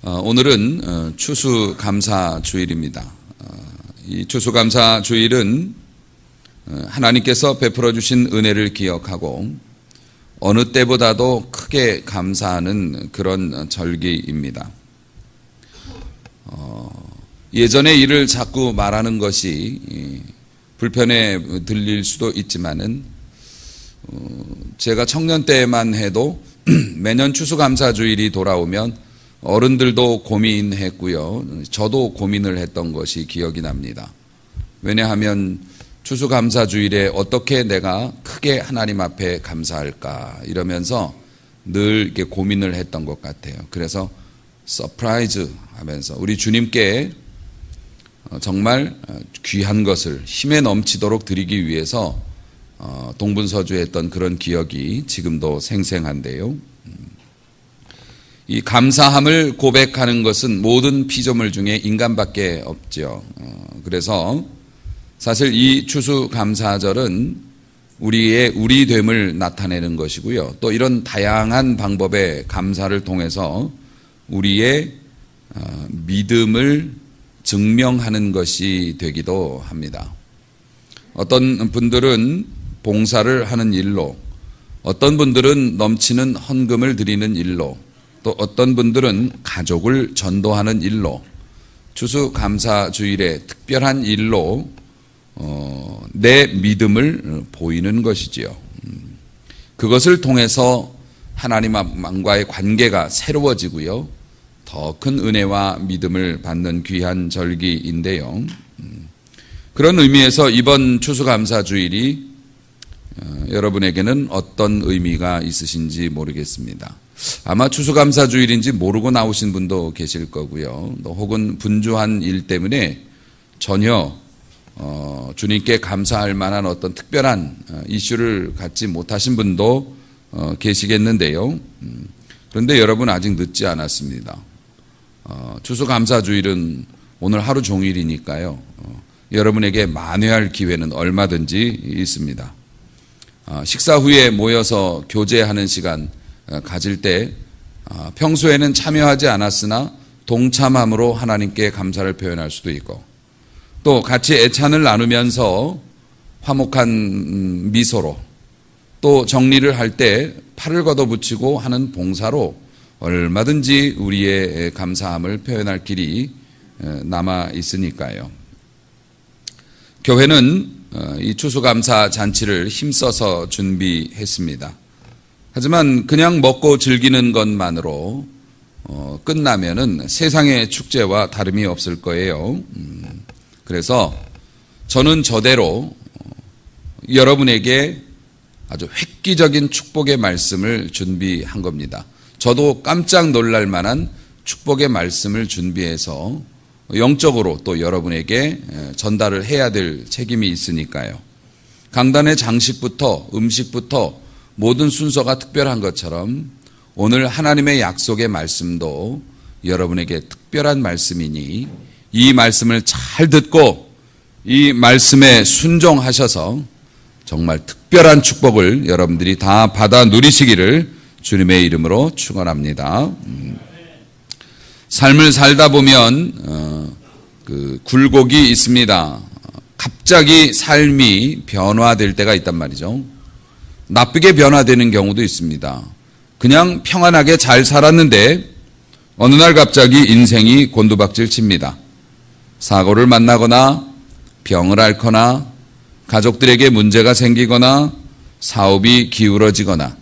오늘은 추수감사주일입니다. 이 추수감사주일은 하나님께서 베풀어 주신 은혜를 기억하고 어느 때보다도 크게 감사하는 그런 절기입니다. 예전의 일을 자꾸 말하는 것이 불편해 들릴 수도 있지만은 제가 청년 때만 해도 매년 추수감사주일이 돌아오면 어른들도 고민했고요. 저도 고민을 했던 것이 기억이 납니다. 왜냐하면 추수감사주일에 어떻게 내가 크게 하나님 앞에 감사할까 이러면서 늘 이렇게 고민을 했던 것 같아요. 그래서 서프라이즈 하면서 우리 주님께 정말 귀한 것을 힘에 넘치도록 드리기 위해서 동분서주했던 그런 기억이 지금도 생생한데요. 이 감사함을 고백하는 것은 모든 피조물 중에 인간밖에 없죠. 그래서 사실 이 추수감사절은 우리의 우리됨을 나타내는 것이고요. 또 이런 다양한 방법의 감사를 통해서 우리의 믿음을 증명하는 것이 되기도 합니다. 어떤 분들은 봉사를 하는 일로, 어떤 분들은 넘치는 헌금을 드리는 일로, 또 어떤 분들은 가족을 전도하는 일로, 추수감사주일에 특별한 일로 내 믿음을 보이는 것이지요. 그것을 통해서 하나님과의 관계가 새로워지고요. 더 큰 은혜와 믿음을 받는 귀한 절기인데요. 그런 의미에서 이번 추수감사주일이 여러분에게는 어떤 의미가 있으신지 모르겠습니다. 아마 추수감사주일인지 모르고 나오신 분도 계실 거고요. 또 혹은 분주한 일 때문에 전혀 주님께 감사할 만한 어떤 특별한 이슈를 갖지 못하신 분도 계시겠는데요. 그런데 여러분 아직 늦지 않았습니다. 추수감사주일은 오늘 하루 종일이니까요. 여러분에게 만회할 기회는 얼마든지 있습니다. 식사 후에 모여서 교제하는 시간 가질 때 평소에는 참여하지 않았으나 동참함으로 하나님께 감사를 표현할 수도 있고, 또 같이 애찬을 나누면서 화목한 미소로, 또 정리를 할 때 팔을 걷어붙이고 하는 봉사로 얼마든지 우리의 감사함을 표현할 길이 남아 있으니까요. 교회는 이 추수감사 잔치를 힘써서 준비했습니다. 하지만 그냥 먹고 즐기는 것만으로 끝나면은 세상의 축제와 다름이 없을 거예요. 그래서 저는 저대로 여러분에게 아주 획기적인 축복의 말씀을 준비한 겁니다. 저도 깜짝 놀랄 만한 축복의 말씀을 준비해서 영적으로 또 여러분에게 전달을 해야 될 책임이 있으니까요. 강단의 장식부터 음식부터 모든 순서가 특별한 것처럼 오늘 하나님의 약속의 말씀도 여러분에게 특별한 말씀이니 이 말씀을 잘 듣고 이 말씀에 순종하셔서 정말 특별한 축복을 여러분들이 다 받아 누리시기를 주님의 이름으로 축원합니다. 삶을 살다 보면 그 굴곡이 있습니다. 갑자기 삶이 변화될 때가 있단 말이죠. 나쁘게 변화되는 경우도 있습니다. 그냥 평안하게 잘 살았는데 어느 날 갑자기 인생이 곤두박질 칩니다. 사고를 만나거나 병을 앓거나 가족들에게 문제가 생기거나 사업이 기울어지거나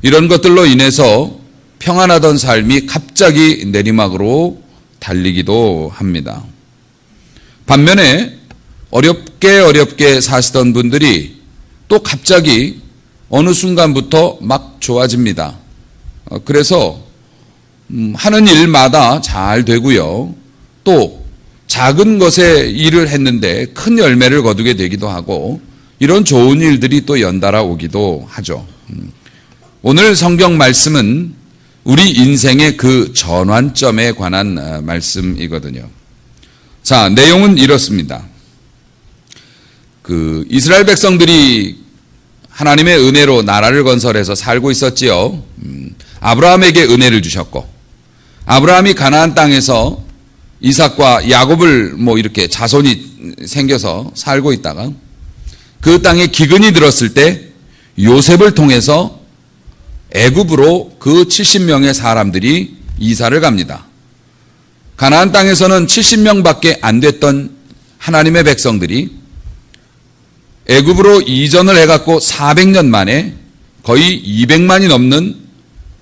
이런 것들로 인해서 평안하던 삶이 갑자기 내리막으로 달리기도 합니다. 반면에 어렵게 사시던 분들이 또 갑자기 어느 순간부터 막 좋아집니다. 그래서 하는 일마다 잘 되고요. 또 작은 것에 일을 했는데 큰 열매를 거두게 되기도 하고 이런 좋은 일들이 또 연달아 오기도 하죠. 오늘 성경 말씀은 우리 인생의 그 전환점에 관한 말씀이거든요. 자, 내용은 이렇습니다. 이스라엘 백성들이 하나님의 은혜로 나라를 건설해서 살고 있었지요. 아브라함에게 은혜를 주셨고 아브라함이 가나안 땅에서 이삭과 야곱을 이렇게 자손이 생겨서 살고 있다가 그 땅에 기근이 들었을 때 요셉을 통해서 애굽으로 그 70명의 사람들이 이사를 갑니다. 가나안 땅에서는 70명밖에 안 됐던 하나님의 백성들이 애굽으로 이전을 해갖고 400년 만에 거의 200만이 넘는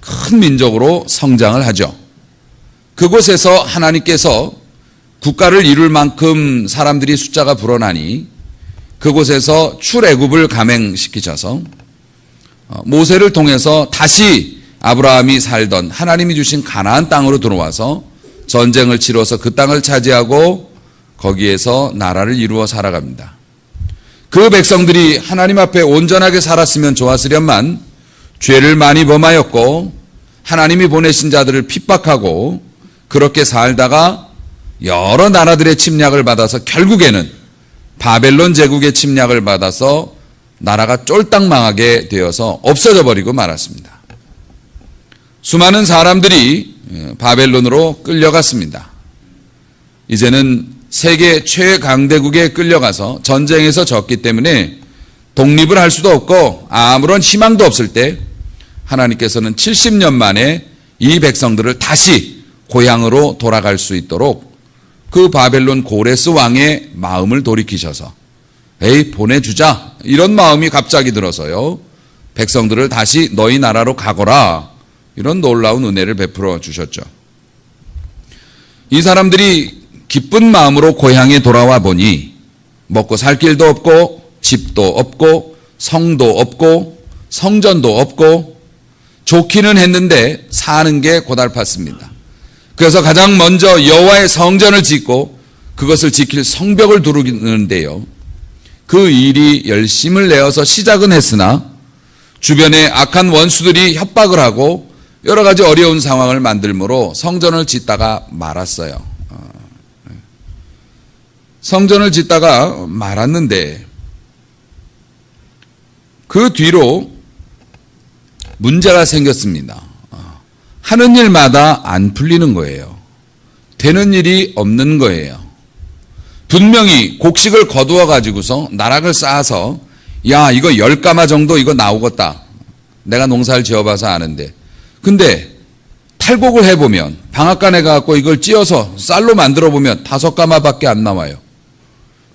큰 민족으로 성장을 하죠. 그곳에서 하나님께서 국가를 이룰 만큼 사람들이 숫자가 불어나니 그곳에서 출애굽을 감행시키셔서 모세를 통해서 다시 아브라함이 살던 하나님이 주신 가나안 땅으로 들어와서 전쟁을 치러서 그 땅을 차지하고 거기에서 나라를 이루어 살아갑니다. 그 백성들이 하나님 앞에 온전하게 살았으면 좋았으련만 죄를 많이 범하였고 하나님이 보내신 자들을 핍박하고 그렇게 살다가 여러 나라들의 침략을 받아서 결국에는 바벨론 제국의 침략을 받아서 나라가 쫄딱 망하게 되어서 없어져 버리고 말았습니다. 수많은 사람들이 바벨론으로 끌려갔습니다. 이제는 세계 최강대국에 끌려가서 전쟁에서 졌기 때문에 독립을 할 수도 없고 아무런 희망도 없을 때 하나님께서는 70년 만에 이 백성들을 다시 고향으로 돌아갈 수 있도록 그 바벨론 고레스 왕의 마음을 돌이키셔서 보내주자 이런 마음이 갑자기 들어서요 백성들을 다시 너희 나라로 가거라 이런 놀라운 은혜를 베풀어 주셨죠. 이 사람들이 기쁜 마음으로 고향에 돌아와 보니 먹고 살 길도 없고 집도 없고 성도 없고 성전도 없고 좋기는 했는데 사는 게 고달팠습니다. 그래서 가장 먼저 여호와의 성전을 짓고 그것을 지킬 성벽을 두르는데요. 그 일이 열심을 내어서 시작은 했으나 주변에 악한 원수들이 협박을 하고 여러 가지 어려운 상황을 만들므로 성전을 짓다가 말았어요. 성전을 짓다가 말았는데 그 뒤로 문제가 생겼습니다. 하는 일마다 안 풀리는 거예요. 되는 일이 없는 거예요. 분명히 곡식을 거두어 가지고서 나락을 쌓아서 야 이거 10가마 정도 이거 나오겠다. 내가 농사를 지어봐서 아는데 근데 탈곡을 해보면 방앗간에 가서 이걸 찧어서 쌀로 만들어보면 5가마밖에 안 나와요.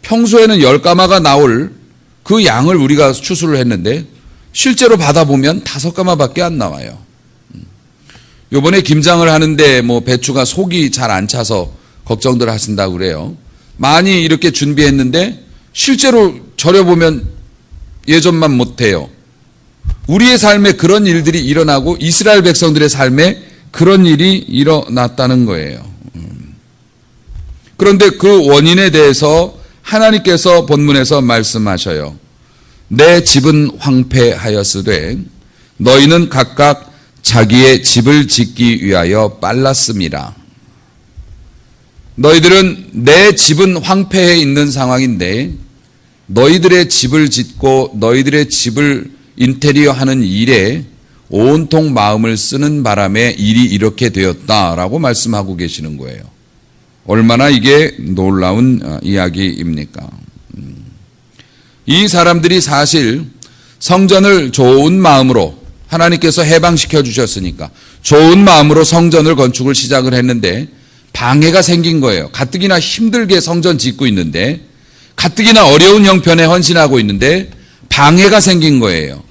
평소에는 10가마가 나올 그 양을 우리가 추수를 했는데 실제로 받아보면 5가마밖에 안 나와요. 요번에 김장을 하는데 배추가 속이 잘 안 차서 걱정들 하신다고 그래요. 많이 이렇게 준비했는데 실제로 절여보면 예전만 못해요. 우리의 삶에 그런 일들이 일어나고 이스라엘 백성들의 삶에 그런 일이 일어났다는 거예요. 그런데 그 원인에 대해서 하나님께서 본문에서 말씀하셔요. 내 집은 황폐하였으되 너희는 각각 자기의 집을 짓기 위하여 빨랐습니다. 너희들은 내 집은 황폐해 있는 상황인데 너희들의 집을 짓고 너희들의 집을 인테리어 하는 일에 온통 마음을 쓰는 바람에 일이 이렇게 되었다라고 말씀하고 계시는 거예요. 얼마나 이게 놀라운 이야기입니까? 이 사람들이 사실 성전을 좋은 마음으로 하나님께서 해방시켜 주셨으니까 좋은 마음으로 성전을 건축을 시작을 했는데 방해가 생긴 거예요. 가뜩이나 힘들게 성전 짓고 있는데 가뜩이나 어려운 형편에 헌신하고 있는데 방해가 생긴 거예요.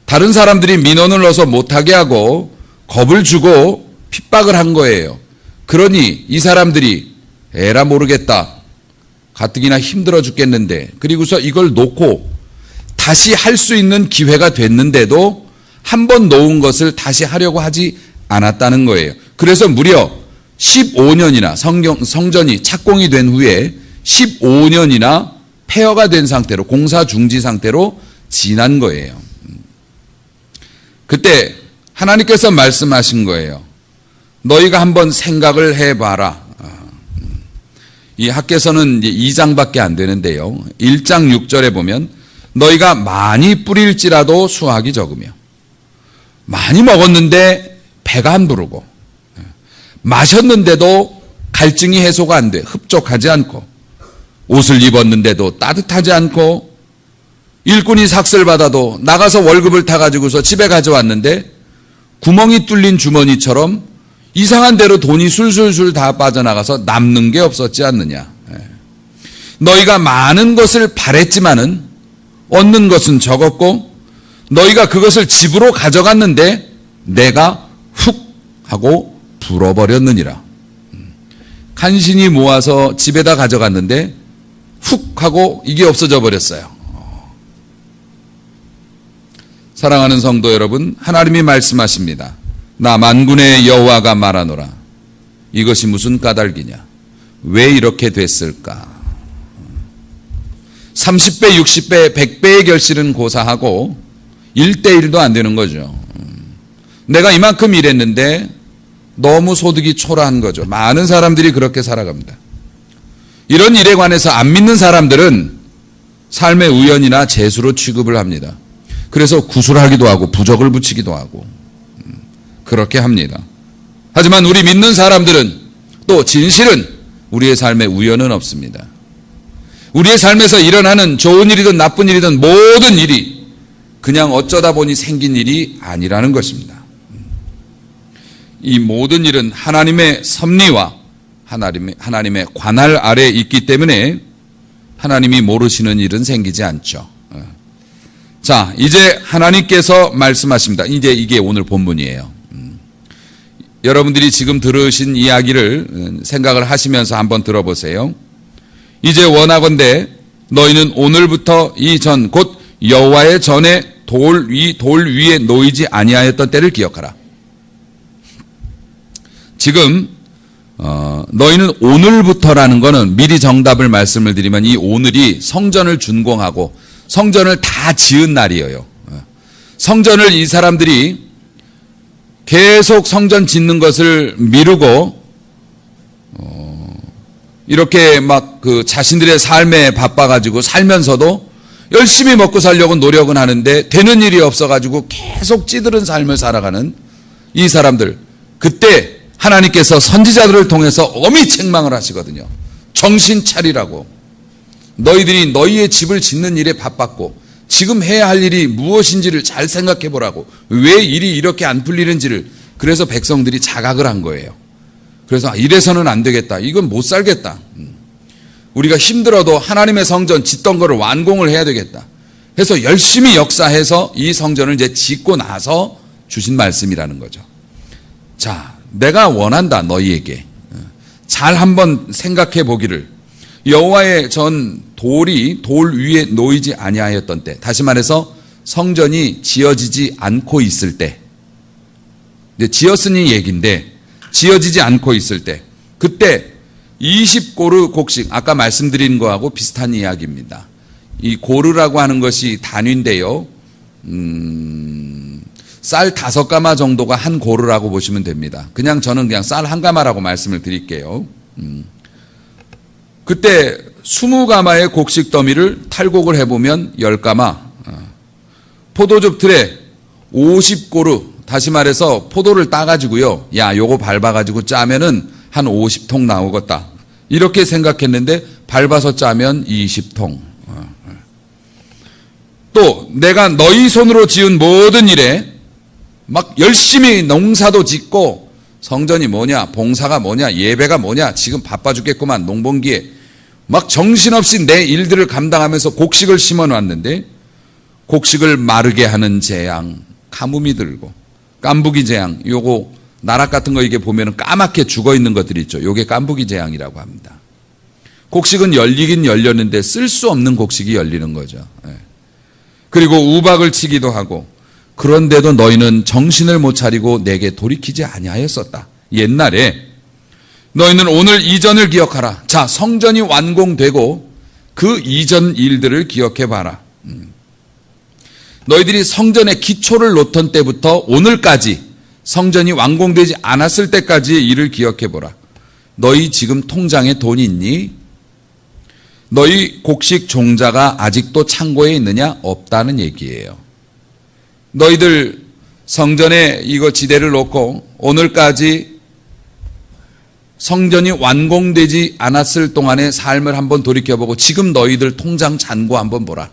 다른 사람들이 민원을 넣어서 못하게 하고 겁을 주고 핍박을 한 거예요. 그러니 이 사람들이 에라 모르겠다. 가뜩이나 힘들어 죽겠는데 그리고서 이걸 놓고 다시 할 수 있는 기회가 됐는데도 한 번 놓은 것을 다시 하려고 하지 않았다는 거예요. 그래서 무려 15년이나 성전이 착공이 된 후에 15년이나 폐허가 된 상태로 공사 중지 상태로 지난 거예요. 그때 하나님께서 말씀하신 거예요. 너희가 한번 생각을 해봐라. 이 학개서는 2장밖에 안 되는데요. 1장 6절에 보면 너희가 많이 뿌릴지라도 수확이 적으며 많이 먹었는데 배가 안 부르고 마셨는데도 갈증이 해소가 안 돼. 흡족하지 않고. 옷을 입었는데도 따뜻하지 않고, 일꾼이 삭슬 받아도 나가서 월급을 타가지고서 집에 가져왔는데 구멍이 뚫린 주머니처럼 이상한 대로 돈이 술술술 다 빠져나가서 남는 게 없었지 않느냐. 너희가 많은 것을 바랬지만은 얻는 것은 적었고, 너희가 그것을 집으로 가져갔는데 내가 훅 하고 불어버렸느니라. 간신히 모아서 집에다 가져갔는데 훅 하고 이게 없어져 버렸어요. 사랑하는 성도 여러분, 하나님이 말씀하십니다. 나 만군의 여호와가 말하노라. 이것이 무슨 까닭이냐? 왜 이렇게 됐을까? 30배, 60배, 100배의 결실은 고사하고 1대1도 안 되는 거죠. 내가 이만큼 일했는데 너무 소득이 초라한 거죠. 많은 사람들이 그렇게 살아갑니다. 이런 일에 관해서 안 믿는 사람들은 삶의 우연이나 재수로 취급을 합니다. 그래서 구술하기도 하고 부적을 붙이기도 하고 그렇게 합니다. 하지만 우리 믿는 사람들은 또 진실은 우리의 삶에 우연은 없습니다. 우리의 삶에서 일어나는 좋은 일이든 나쁜 일이든 모든 일이 그냥 어쩌다 보니 생긴 일이 아니라는 것입니다. 이 모든 일은 하나님의 섭리와 하나님의 관할 아래에 있기 때문에 하나님이 모르시는 일은 생기지 않죠. 자, 이제 하나님께서 말씀하십니다. 이제 이게 오늘 본문이에요. 여러분들이 지금 들으신 이야기를 생각을 하시면서 한번 들어보세요. 이제 원하건대 너희는 오늘부터 이 전 곧 여호와의 전에 돌 위에 놓이지 아니하였던 때를 기억하라. 지금 너희는 오늘부터라는 거는 미리 정답을 말씀을 드리면 이 오늘이 성전을 준공하고 성전을 다 지은 날이에요. 성전을 이 사람들이 계속 성전 짓는 것을 미루고 이렇게 막 그 자신들의 삶에 바빠가지고 살면서도 열심히 먹고 살려고 노력은 하는데 되는 일이 없어가지고 계속 찌들은 삶을 살아가는 이 사람들, 그때 하나님께서 선지자들을 통해서 엄히 책망을 하시거든요. 정신 차리라고. 너희들이 너희의 집을 짓는 일에 바빴고 지금 해야 할 일이 무엇인지를 잘 생각해 보라고. 왜 일이 이렇게 안 풀리는지를. 그래서 백성들이 자각을 한 거예요. 그래서 이래서는 안 되겠다. 이건 못 살겠다. 우리가 힘들어도 하나님의 성전 짓던 거를 완공을 해야 되겠다. 해서 열심히 역사해서 이 성전을 이제 짓고 나서 주신 말씀이라는 거죠. 자, 내가 원한다 너희에게. 잘 한번 생각해 보기를. 여호와의 전 돌이 돌 위에 놓이지 아니하였던 때, 다시 말해서 성전이 지어지지 않고 있을 때, 이제 지었으니 얘기인데 지어지지 않고 있을 때, 그때 20고르 곡식, 아까 말씀드린 거하고 비슷한 이야기입니다. 이 고르라고 하는 것이 단위인데요. 쌀 5가마 정도가 한 고르라고 보시면 됩니다. 저는 그냥 쌀 1가마라고 말씀을 드릴게요. 그때 20가마의 곡식 더미를 탈곡을 해보면 10가마, 포도즙 틀에 50고르, 다시 말해서 포도를 따가지고요, 야 요거 밟아가지고 짜면은 한 50통 나오겠다, 이렇게 생각했는데 밟아서 짜면 20통. 또 내가 너희 손으로 지은 모든 일에 막 열심히 농사도 짓고 성전이 뭐냐, 봉사가 뭐냐, 예배가 뭐냐, 지금 바빠 죽겠구만, 농번기에 막 정신없이 내 일들을 감당하면서 곡식을 심어놨는데 곡식을 마르게 하는 재앙, 가뭄이 들고 깐부기 재앙, 요거 나락 같은 거 이게 보면 까맣게 죽어 있는 것들이 있죠. 요게 깐부기 재앙이라고 합니다. 곡식은 열리긴 열렸는데 쓸 수 없는 곡식이 열리는 거죠. 그리고 우박을 치기도 하고, 그런데도 너희는 정신을 못 차리고 내게 돌이키지 아니하였었다. 옛날에 너희는 오늘 이전을 기억하라. 자, 성전이 완공되고 그 이전 일들을 기억해 봐라. 너희들이 성전의 기초를 놓던 때부터 오늘까지 성전이 완공되지 않았을 때까지의 일을 기억해 보라. 너희 지금 통장에 돈이 있니? 너희 곡식 종자가 아직도 창고에 있느냐? 없다는 얘기예요. 너희들 성전에 이거 지대를 놓고 오늘까지 성전이 완공되지 않았을 동안의 삶을 한번 돌이켜보고 지금 너희들 통장 잔고 한번 보라.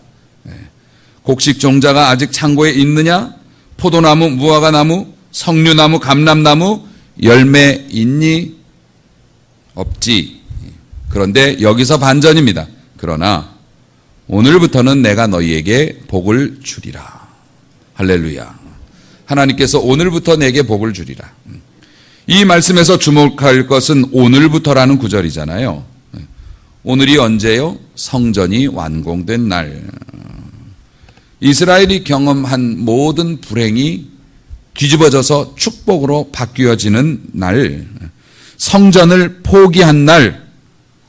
곡식 종자가 아직 창고에 있느냐? 포도나무, 무화과나무, 석류나무, 감람나무 열매 있니? 없지. 그런데 여기서 반전입니다. 그러나 오늘부터는 내가 너희에게 복을 주리라. 할렐루야. 하나님께서 오늘부터 내게 복을 주리라. 이 말씀에서 주목할 것은 오늘부터라는 구절이잖아요. 오늘이 언제요? 성전이 완공된 날. 이스라엘이 경험한 모든 불행이 뒤집어져서 축복으로 바뀌어지는 날, 성전을 포기한 날,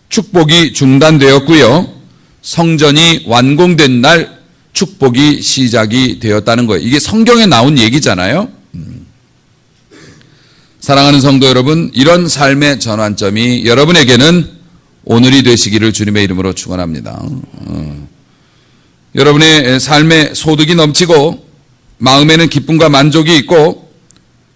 축복이 중단되었고요. 성전이 완공된 날, 축복이 시작이 되었다는 거예요. 이게 성경에 나온 얘기잖아요. 사랑하는 성도 여러분, 이런 삶의 전환점이 여러분에게는 오늘이 되시기를 주님의 이름으로 축원합니다. 여러분의 삶에 소득이 넘치고 마음에는 기쁨과 만족이 있고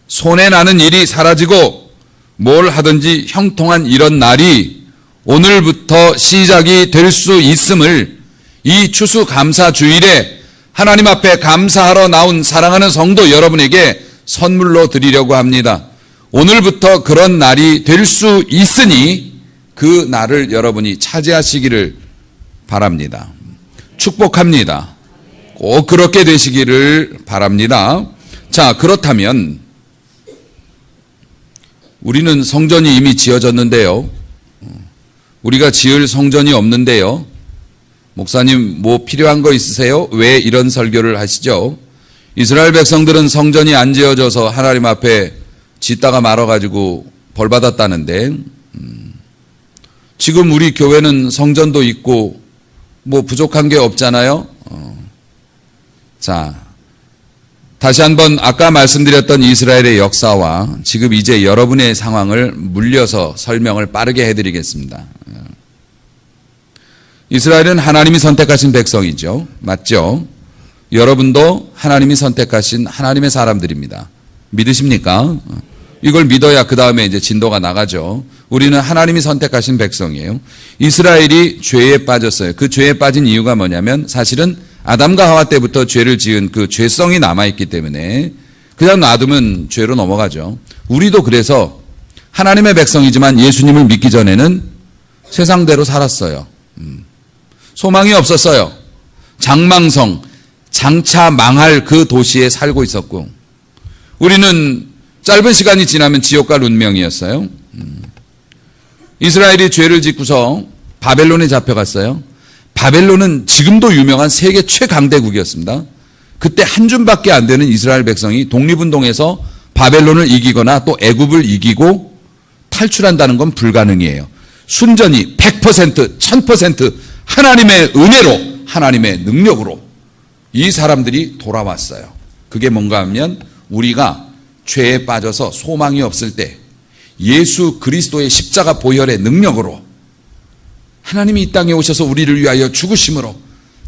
손에 나는 일이 사라지고 뭘 하든지 형통한 이런 날이 오늘부터 시작이 될 수 있음을 이 추수감사주일에 하나님 앞에 감사하러 나온 사랑하는 성도 여러분에게 선물로 드리려고 합니다. 오늘부터 그런 날이 될 수 있으니 그 날을 여러분이 차지하시기를 바랍니다. 축복합니다. 꼭 그렇게 되시기를 바랍니다. 자, 그렇다면 우리는 성전이 이미 지어졌는데요. 우리가 지을 성전이 없는데요. 목사님 뭐 필요한 거 있으세요? 왜 이런 설교를 하시죠? 이스라엘 백성들은 성전이 안 지어져서 하나님 앞에 짓다가 말아가지고 벌 받았다는데 지금 우리 교회는 성전도 있고 뭐 부족한 게 없잖아요. 자, 다시 한번 아까 말씀드렸던 이스라엘의 역사와 지금 이제 여러분의 상황을 물려서 설명을 빠르게 해드리겠습니다. 이스라엘은 하나님이 선택하신 백성이죠. 맞죠? 여러분도 하나님이 선택하신 하나님의 사람들입니다. 믿으십니까? 이걸 믿어야 그 다음에 이제 진도가 나가죠. 우리는 하나님이 선택하신 백성이에요. 이스라엘이 죄에 빠졌어요. 그 죄에 빠진 이유가 뭐냐면 사실은 아담과 하와 때부터 죄를 지은 그 죄성이 남아있기 때문에 그냥 놔두면 죄로 넘어가죠. 우리도 그래서 하나님의 백성이지만 예수님을 믿기 전에는 세상대로 살았어요. 소망이 없었어요. 장망성, 장차 망할 그 도시에 살고 있었고 우리는 짧은 시간이 지나면 지옥 갈 운명이었어요. 이스라엘이 죄를 짓고서 바벨론에 잡혀갔어요. 바벨론은 지금도 유명한 세계 최강대국이었습니다. 그때 한 줌밖에 안 되는 이스라엘 백성이 독립운동에서 바벨론을 이기거나 또 애굽을 이기고 탈출한다는 건 불가능이에요. 순전히 100%, 1000% 하나님의 은혜로, 하나님의 능력으로 이 사람들이 돌아왔어요. 그게 뭔가 하면 우리가 죄에 빠져서 소망이 없을 때 예수 그리스도의 십자가 보혈의 능력으로 하나님이 이 땅에 오셔서 우리를 위하여 죽으심으로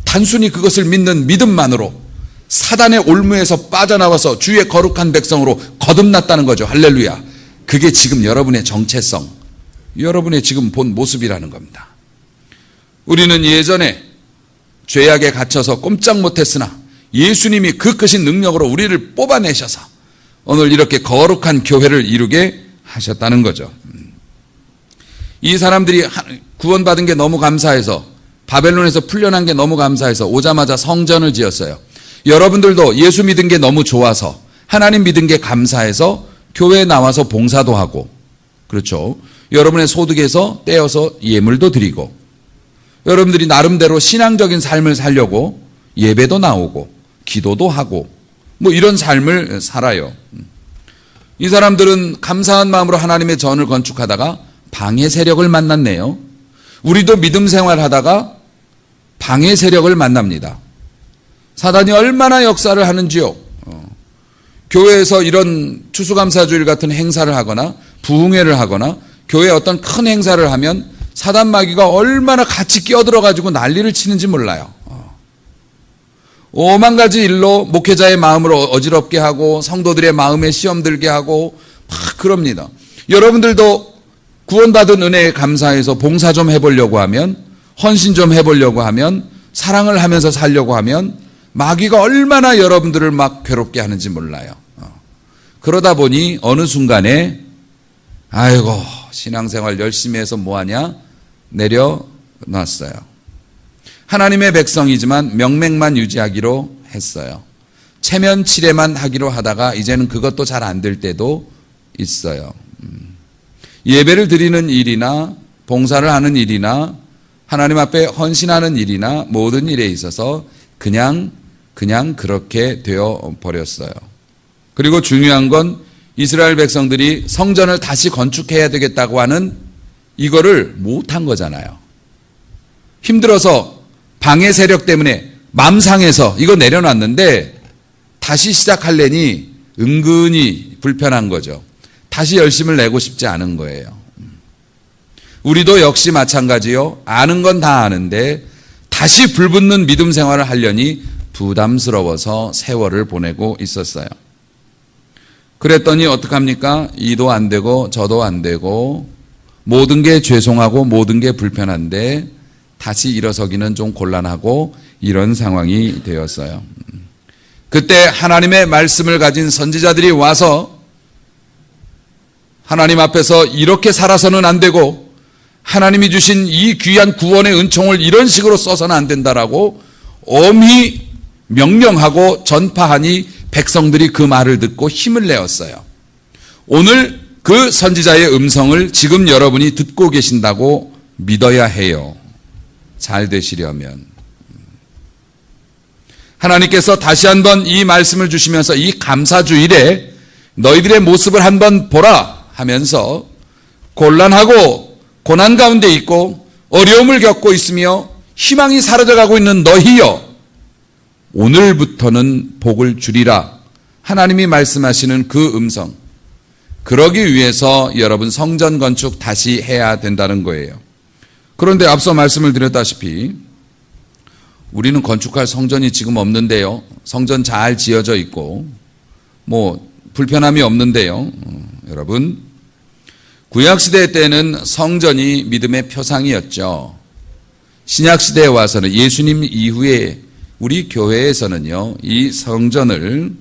단순히 그것을 믿는 믿음만으로 사단의 올무에서 빠져나와서 주의 거룩한 백성으로 거듭났다는 거죠. 할렐루야. 그게 지금 여러분의 정체성, 여러분의 지금 본 모습이라는 겁니다. 우리는 예전에 죄악에 갇혀서 꼼짝 못했으나 예수님이 그 크신 능력으로 우리를 뽑아내셔서 오늘 이렇게 거룩한 교회를 이루게 하셨다는 거죠. 이 사람들이 구원받은 게 너무 감사해서 바벨론에서 풀려난 게 너무 감사해서 오자마자 성전을 지었어요. 여러분들도 예수 믿은 게 너무 좋아서 하나님 믿은 게 감사해서 교회에 나와서 봉사도 하고 그렇죠. 여러분의 소득에서 떼어서 예물도 드리고 여러분들이 나름대로 신앙적인 삶을 살려고 예배도 나오고 기도도 하고 뭐 이런 삶을 살아요. 이 사람들은 감사한 마음으로 하나님의 전을 건축하다가 방해 세력을 만났네요. 우리도 믿음 생활하다가 방해 세력을 만납니다. 사단이 얼마나 역사를 하는지요. 교회에서 이런 추수감사주일 같은 행사를 하거나 부흥회를 하거나 교회에 어떤 큰 행사를 하면 사단 마귀가 얼마나 같이 끼어들어가지고 난리를 치는지 몰라요. 오만 가지 일로 목회자의 마음을 어지럽게 하고 성도들의 마음에 시험 들게 하고 막 그럽니다. 여러분들도 구원받은 은혜에 감사해서 봉사 좀 해보려고 하면, 헌신 좀 해보려고 하면, 사랑을 하면서 살려고 하면 마귀가 얼마나 여러분들을 막 괴롭게 하는지 몰라요. 그러다 보니 어느 순간에 아이고 신앙생활 열심히 해서 뭐하냐 내려놨어요. 하나님의 백성이지만 명맥만 유지하기로 했어요. 체면 칠해만 하기로 하다가 이제는 그것도 잘 안 될 때도 있어요. 예배를 드리는 일이나 봉사를 하는 일이나 하나님 앞에 헌신하는 일이나 모든 일에 있어서 그냥 그렇게 되어 버렸어요. 그리고 중요한 건 이스라엘 백성들이 성전을 다시 건축해야 되겠다고 하는 이거를 못한 거잖아요. 힘들어서 방해 세력 때문에 맘상해서 이거 내려놨는데 다시 시작하려니 은근히 불편한 거죠. 다시 열심을 내고 싶지 않은 거예요. 우리도 역시 마찬가지요. 아는 건 다 아는데 다시 불붙는 믿음 생활을 하려니 부담스러워서 세월을 보내고 있었어요. 그랬더니 어떡합니까? 이도 안 되고 저도 안 되고 모든 게 죄송하고 모든 게 불편한데 다시 일어서기는 좀 곤란하고 이런 상황이 되었어요. 그때 하나님의 말씀을 가진 선지자들이 와서 하나님 앞에서 이렇게 살아서는 안 되고 하나님이 주신 이 귀한 구원의 은총을 이런 식으로 써서는 안 된다라고 엄히 명령하고 전파하니 백성들이 그 말을 듣고 힘을 내었어요. 오늘 그 선지자의 음성을 지금 여러분이 듣고 계신다고 믿어야 해요. 잘 되시려면. 하나님께서 다시 한번 이 말씀을 주시면서 이 감사주일에 너희들의 모습을 한번 보라 하면서 곤란하고 고난 가운데 있고 어려움을 겪고 있으며 희망이 사라져가고 있는 너희여 오늘부터는 복을 주리라 하나님이 말씀하시는 그 음성, 그러기 위해서 여러분 성전 건축 다시 해야 된다는 거예요. 그런데 앞서 말씀을 드렸다시피 우리는 건축할 성전이 지금 없는데요. 성전 잘 지어져 있고 뭐 불편함이 없는데요. 여러분 구약시대 때는 성전이 믿음의 표상이었죠. 신약시대에 와서는 예수님 이후에 우리 교회에서는요, 이 성전을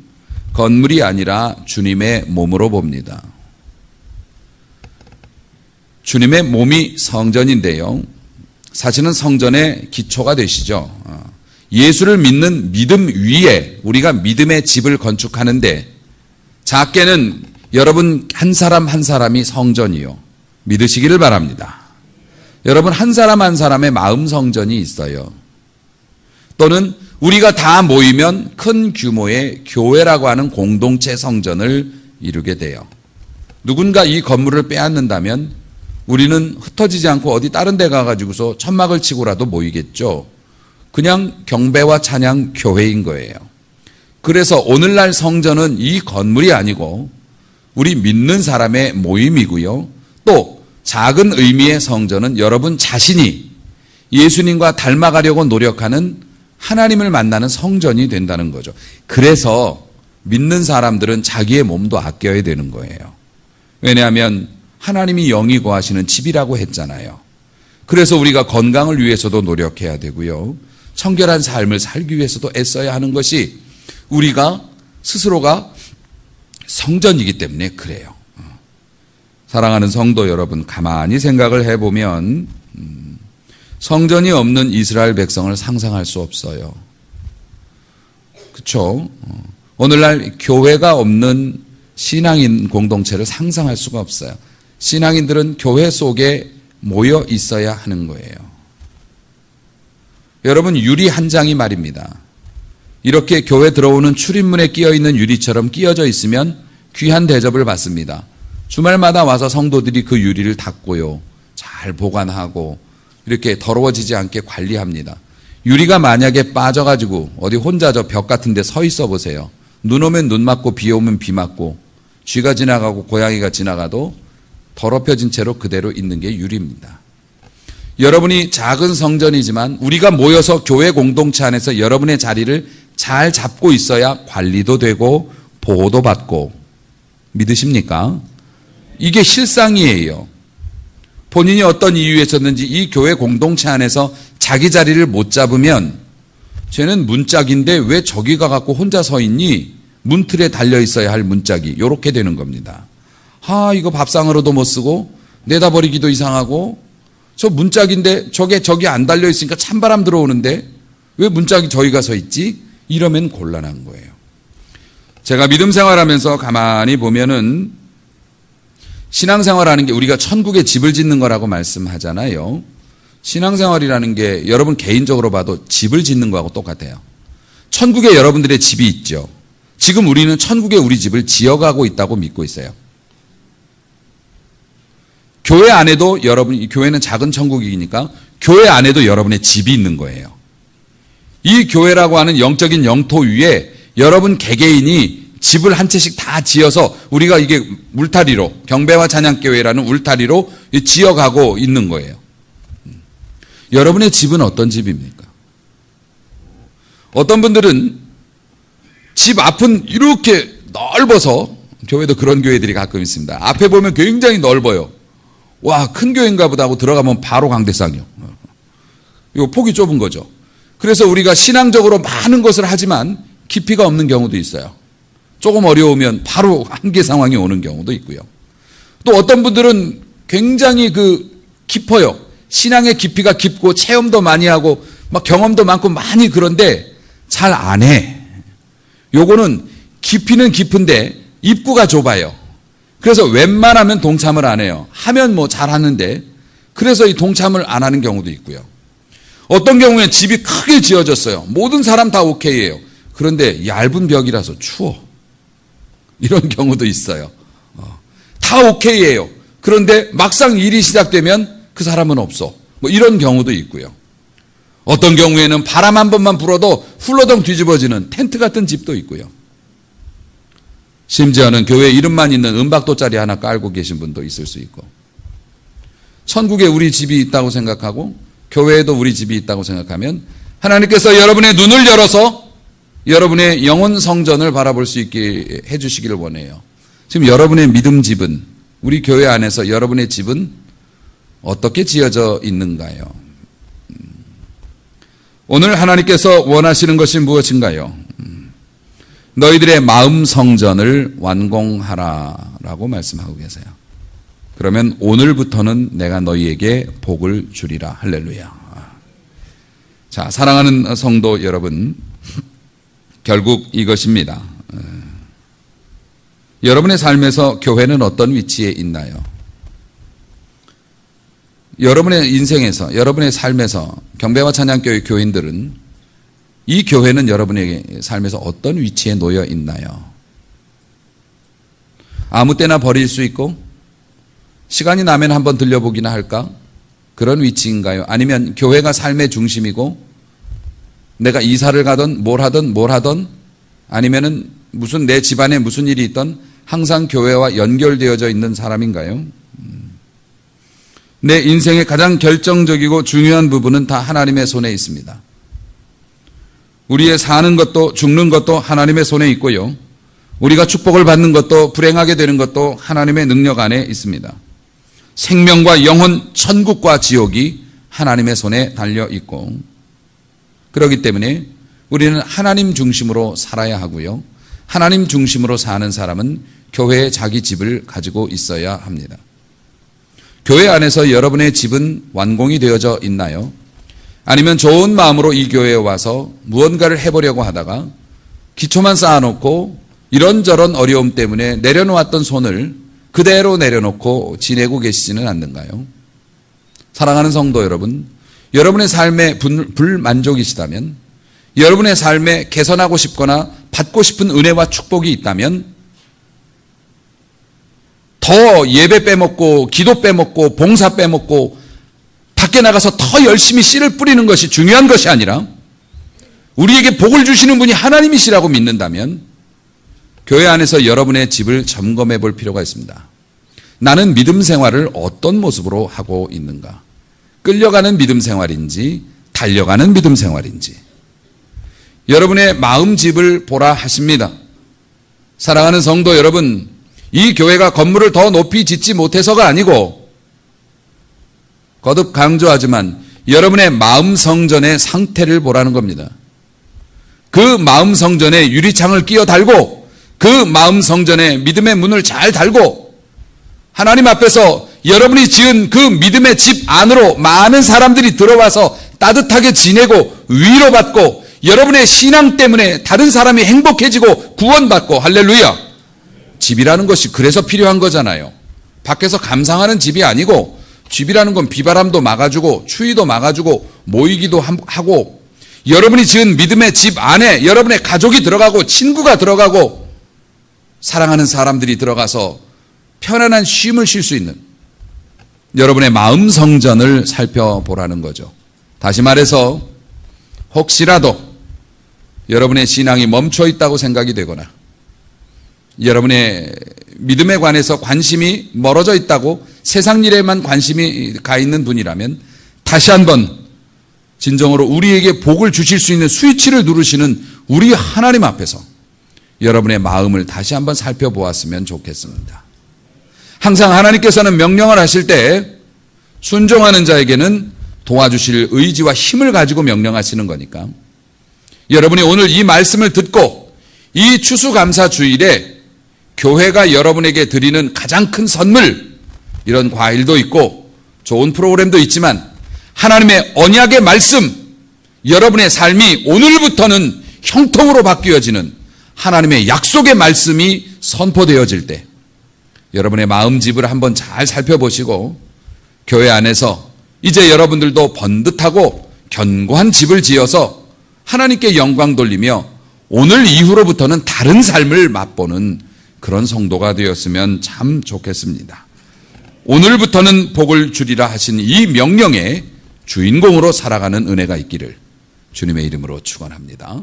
건물이 아니라 주님의 몸으로 봅니다. 주님의 몸이 성전인데요. 사실은 성전의 기초가 되시죠. 예수를 믿는 믿음 위에 우리가 믿음의 집을 건축하는데 작게는 여러분 한 사람 한 사람이 성전이요. 믿으시기를 바랍니다. 여러분 한 사람 한 사람의 마음 성전이 있어요. 또는 우리가 다 모이면 큰 규모의 교회라고 하는 공동체 성전을 이루게 돼요. 누군가 이 건물을 빼앗는다면 우리는 흩어지지 않고 어디 다른 데 가가지고서 천막을 치고라도 모이겠죠. 그냥 경배와 찬양 교회인 거예요. 그래서 오늘날 성전은 이 건물이 아니고 우리 믿는 사람의 모임이고요. 또 작은 의미의 성전은 여러분 자신이 예수님과 닮아가려고 노력하는 하나님을 만나는 성전이 된다는 거죠. 그래서 믿는 사람들은 자기의 몸도 아껴야 되는 거예요. 왜냐하면 하나님이 영이 거하시는 집이라고 했잖아요. 그래서 우리가 건강을 위해서도 노력해야 되고요. 청결한 삶을 살기 위해서도 애써야 하는 것이 우리가 스스로가 성전이기 때문에 그래요. 사랑하는 성도 여러분, 가만히 생각을 해보면 성전이 없는 이스라엘 백성을 상상할 수 없어요. 그렇죠? 오늘날 교회가 없는 신앙인 공동체를 상상할 수가 없어요. 신앙인들은 교회 속에 모여 있어야 하는 거예요. 여러분 유리 한 장이 말입니다. 이렇게 교회 들어오는 출입문에 끼어 있는 유리처럼 끼어져 있으면 귀한 대접을 받습니다. 주말마다 와서 성도들이 그 유리를 닦고요. 잘 보관하고 이렇게 더러워지지 않게 관리합니다. 유리가 만약에 빠져가지고 어디 혼자 저 벽 같은 데 서 있어 보세요. 눈 오면 눈 맞고 비 오면 비 맞고 쥐가 지나가고 고양이가 지나가도 더럽혀진 채로 그대로 있는 게 유리입니다. 여러분이 작은 성전이지만 우리가 모여서 교회 공동체 안에서 여러분의 자리를 잘 잡고 있어야 관리도 되고 보호도 받고 믿으십니까? 이게 실상이에요. 본인이 어떤 이유에서든지 이 교회 공동체 안에서 자기 자리를 못 잡으면 쟤는 문짝인데 왜 저기 가갖고 혼자 서 있니? 문틀에 달려 있어야 할 문짝이 이렇게 되는 겁니다. 이거 밥상으로도 못 쓰고 내다 버리기도 이상하고 저 문짝인데 저기 안 달려 있으니까 찬바람 들어오는데 왜 문짝이 저기 가서 있지? 이러면 곤란한 거예요. 제가 믿음 생활하면서 가만히 보면은 신앙생활하는 게 우리가 천국에 집을 짓는 거라고 말씀하잖아요. 신앙생활이라는 게 여러분 개인적으로 봐도 집을 짓는 거하고 똑같아요. 천국에 여러분들의 집이 있죠. 지금 우리는 천국에 우리 집을 지어가고 있다고 믿고 있어요. 교회 안에도 교회는 작은 천국이니까 교회 안에도 여러분의 집이 있는 거예요. 이 교회라고 하는 영적인 영토 위에 여러분 개개인이 집을 한 채씩 다 지어서 우리가 이게 울타리로 경배와 찬양교회라는 울타리로 지어가고 있는 거예요. 여러분의 집은 어떤 집입니까? 어떤 분들은 집 앞은 이렇게 넓어서 교회도 그런 교회들이 가끔 있습니다. 앞에 보면 굉장히 넓어요. 와, 큰 교회인가 보다 하고 들어가면 바로 강대상이요. 이거 폭이 좁은 거죠. 그래서 우리가 신앙적으로 많은 것을 하지만 깊이가 없는 경우도 있어요. 조금 어려우면 바로 한계 상황이 오는 경우도 있고요. 또 어떤 분들은 굉장히 깊어요. 신앙의 깊이가 깊고 체험도 많이 하고 막 경험도 많고 많이 그런데 잘 안 해. 요거는 깊이는 깊은데 입구가 좁아요. 그래서 웬만하면 동참을 안 해요. 하면 뭐 잘하는데 그래서 이 동참을 안 하는 경우도 있고요. 어떤 경우에 집이 크게 지어졌어요. 모든 사람 다 오케이예요. 그런데 얇은 벽이라서 추워. 이런 경우도 있어요. 다 오케이예요. 그런데 막상 일이 시작되면 그 사람은 없어. 뭐 이런 경우도 있고요. 어떤 경우에는 바람 한 번만 불어도 훌러덩 뒤집어지는 텐트 같은 집도 있고요. 심지어는 교회 이름만 있는 은박도짜리 하나 깔고 계신 분도 있을 수 있고, 천국에 우리 집이 있다고 생각하고 교회에도 우리 집이 있다고 생각하면 하나님께서 여러분의 눈을 열어서 여러분의 영혼 성전을 바라볼 수 있게 해주시기를 원해요. 지금 여러분의 믿음 집은, 우리 교회 안에서 여러분의 집은 어떻게 지어져 있는가요? 오늘 하나님께서 원하시는 것이 무엇인가요? 너희들의 마음 성전을 완공하라라고 말씀하고 계세요. 그러면 오늘부터는 내가 너희에게 복을 주리라. 할렐루야. 자, 사랑하는 성도 여러분, 결국 이것입니다. 여러분의 삶에서 교회는 어떤 위치에 있나요? 여러분의 인생에서, 여러분의 삶에서 경배와 찬양교회 교인들은 이 교회는 여러분의 삶에서 어떤 위치에 놓여 있나요? 아무 때나 버릴 수 있고 시간이 나면 한번 들려보기나 할까? 그런 위치인가요? 아니면 교회가 삶의 중심이고 내가 이사를 가든 뭘 하든 아니면은 무슨 내 집안에 무슨 일이 있든 항상 교회와 연결되어져 있는 사람인가요? 내 인생의 가장 결정적이고 중요한 부분은 다 하나님의 손에 있습니다. 우리의 사는 것도 죽는 것도 하나님의 손에 있고요. 우리가 축복을 받는 것도 불행하게 되는 것도 하나님의 능력 안에 있습니다. 생명과 영혼, 천국과 지옥이 하나님의 손에 달려 있고, 그렇기 때문에 우리는 하나님 중심으로 살아야 하고요. 하나님 중심으로 사는 사람은 교회에 자기 집을 가지고 있어야 합니다. 교회 안에서 여러분의 집은 완공이 되어져 있나요? 아니면 좋은 마음으로 이 교회에 와서 무언가를 해보려고 하다가 기초만 쌓아놓고 이런저런 어려움 때문에 내려놓았던 손을 그대로 내려놓고 지내고 계시지는 않는가요? 사랑하는 성도 여러분, 여러분의 삶에 불만족이시다면, 여러분의 삶에 개선하고 싶거나 받고 싶은 은혜와 축복이 있다면 더 예배 빼먹고 기도 빼먹고 봉사 빼먹고 밖에 나가서 더 열심히 씨를 뿌리는 것이 중요한 것이 아니라 우리에게 복을 주시는 분이 하나님이시라고 믿는다면 교회 안에서 여러분의 집을 점검해 볼 필요가 있습니다. 나는 믿음 생활을 어떤 모습으로 하고 있는가? 끌려가는 믿음 생활인지 달려가는 믿음 생활인지 여러분의 마음 집을 보라 하십니다. 사랑하는 성도 여러분, 이 교회가 건물을 더 높이 짓지 못해서가 아니고 거듭 강조하지만 여러분의 마음 성전의 상태를 보라는 겁니다. 그 마음 성전에 유리창을 끼워 달고 그 마음 성전에 믿음의 문을 잘 달고 하나님 앞에서 여러분이 지은 그 믿음의 집 안으로 많은 사람들이 들어와서 따뜻하게 지내고 위로받고 여러분의 신앙 때문에 다른 사람이 행복해지고 구원받고 할렐루야. 집이라는 것이 그래서 필요한 거잖아요. 밖에서 감상하는 집이 아니고 집이라는 건 비바람도 막아주고 추위도 막아주고 모이기도 하고 여러분이 지은 믿음의 집 안에 여러분의 가족이 들어가고 친구가 들어가고 사랑하는 사람들이 들어가서 편안한 쉼을 쉴 수 있는 여러분의 마음 성전을 살펴보라는 거죠. 다시 말해서 혹시라도 여러분의 신앙이 멈춰 있다고 생각이 되거나 여러분의 믿음에 관해서 관심이 멀어져 있다고 세상 일에만 관심이 가 있는 분이라면 다시 한번 진정으로 우리에게 복을 주실 수 있는 스위치를 누르시는 우리 하나님 앞에서 여러분의 마음을 다시 한번 살펴보았으면 좋겠습니다. 항상 하나님께서는 명령을 하실 때 순종하는 자에게는 도와주실 의지와 힘을 가지고 명령하시는 거니까 여러분이 오늘 이 말씀을 듣고 이 추수감사 주일에 교회가 여러분에게 드리는 가장 큰 선물, 이런 과일도 있고 좋은 프로그램도 있지만 하나님의 언약의 말씀, 여러분의 삶이 오늘부터는 형통으로 바뀌어지는 하나님의 약속의 말씀이 선포되어질 때 여러분의 마음집을 한번 잘 살펴보시고 교회 안에서 이제 여러분들도 번듯하고 견고한 집을 지어서 하나님께 영광 돌리며 오늘 이후로부터는 다른 삶을 맛보는 그런 성도가 되었으면 참 좋겠습니다. 오늘부터는 복을 주리라 하신 이 명령의 주인공으로 살아가는 은혜가 있기를 주님의 이름으로 축원합니다.